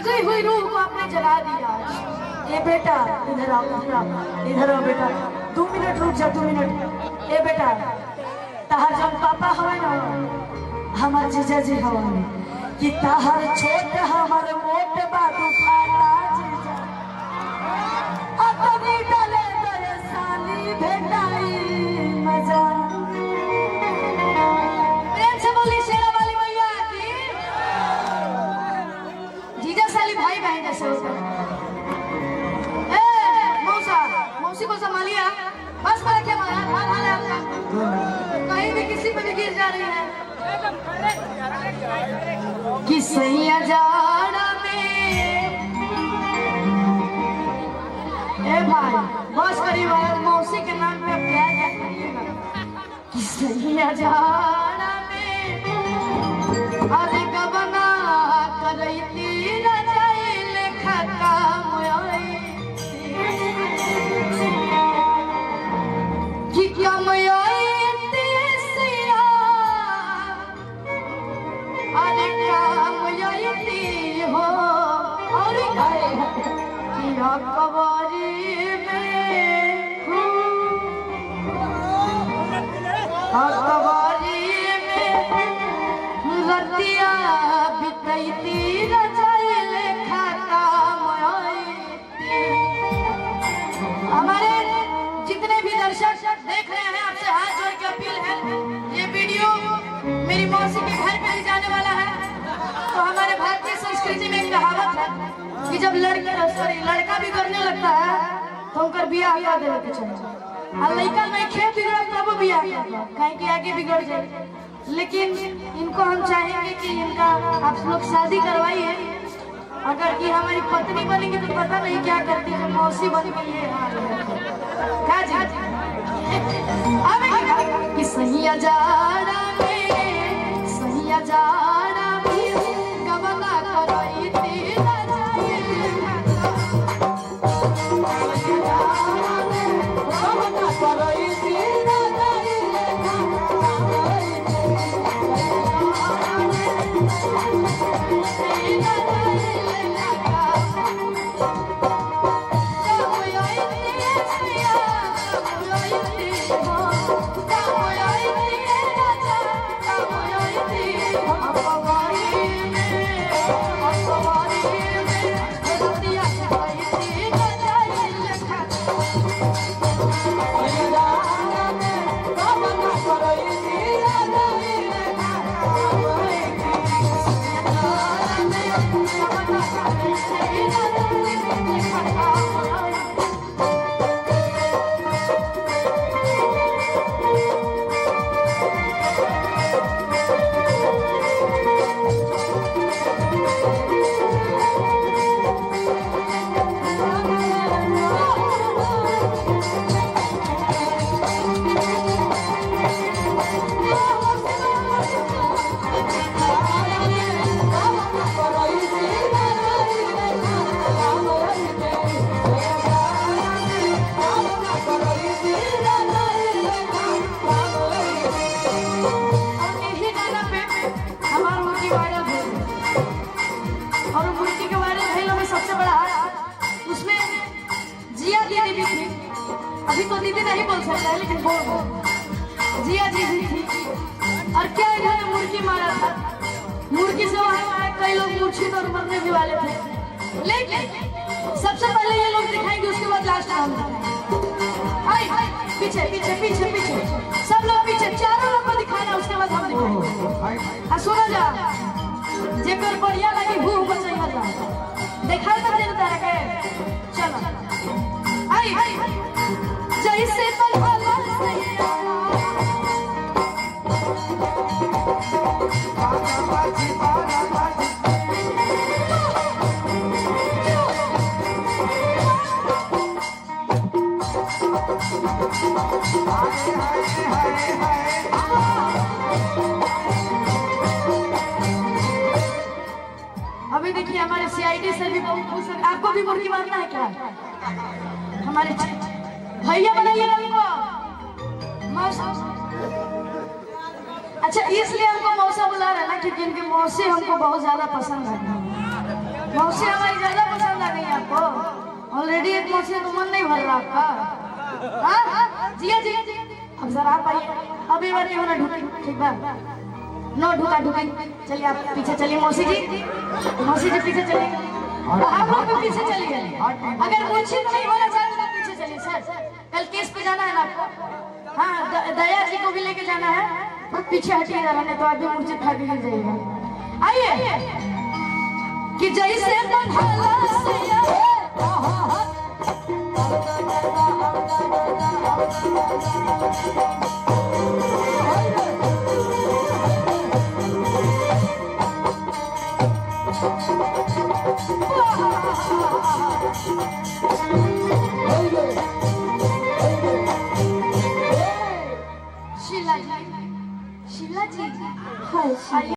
सजी हुई रूह को आपने जला दिया। ए बेटा इधर आओ, इधर आओ, इधर आओ बेटा, 2 मिनट रुक जा, 2 मिनट। ए बेटा तहार जब पापा हवे ना हमार जीजा जी हवे कि तहार छोट हमार मोट बाबू खाता जीजा अपनी डाले दरसानी भेटाई मजा। प्रेम से बोली शेरा वाली मैया की। जीजा साली भाई बहन जैसे होते हैं। मौसा मौसी को संभालिए, बस पर क्या मारा कहीं भी किसी पे भी गिर जा रही है कि सैया जाड़ा में। ए भाई बस करीब मौसी के नाम पे अब क्या करिएगा कि सैया जाड़ा में अरे कबना करैती न जाइले खका मोई कि क्या मोई तेसिया अरे काम यही हो और किया कवारी में कवारी में रतिया बितैती न जाइले खाता मोई। हमारे जितने भी दर्शक देख रहे हैं आपसे हाथ जोड़ के अपील है, ये वीडियो मेरी मौसी के घर पे भी जाने वाला है। तो हमारे भारतीय संस्कृति में एक कहावत है कि जब लड़का भी करने लगता है तो उनका बियाह कर देने के चाहिए। और लड़का में खेत बिगड़ा तब बियाह कहीं के आगे बिगड़ जाए। लेकिन इनको हम चाहेंगे कि इनका आप लोग शादी करवाइए। अगर कि हमारी पत्नी बनेंगी तो पता नहीं क्या करती है, मौसी बन गई है कि सैया जाड़ा में सैया जाड़ा में कबला करई तीन अभी तो दीदी नहीं बोल सकता है लेकिन बोल जिया जी थी। और क्या इन्होंने मुर्गी मारा था, मुर्गी से वहां कई लोग मूर्छित और मरने भी वाले थे। लेकिन सबसे पहले ये लोग दिखाएंगे, उसके बाद लास्ट हम दिखाएंगे। पीछे पीछे पीछे पीछे सब लोग पीछे, चारों लोग को दिखाना, उसके बाद हम दिखाएंगे। सुना जा जेकर बढ़िया लगी भू बचाइया जा देखा तो दिन तारा के चलो आई जैसे तलवार अभी देखिए हमारे सीआईडी से भी आपको भी मुर्गी मारना है क्या? हमारे भैया बनाइए उनको। अच्छा इसलिए हमको मौसा बुला रहा है ना क्योंकि इनके मौसी हमको बहुत ज्यादा पसंद है। मौसी हमारी ज्यादा पसंद आ गई आपको? ऑलरेडी एक मौसी तो मन नहीं भर रहा आपका? हाँ जिया जी अब जरा आप आइए, अभी बार नहीं होना ढूंढी, ठीक बात नो ढुका ढुकी। चलिए आप पीछे चलिए मौसी जी पीछे चलिए, आप लोग भी पीछे चलिए। अगर मूर्छित नहीं होना चाहते तो पीछे चलिए सर, कल केस पे जाना है ना आपको। हाँ दया जी को भी लेके जाना है, तो पीछे हटिए जरा, नहीं तो आप भी मूर्छित खा के गिर जाइएगा। आइए कि जैसे शीला जी, शीला जी, हाय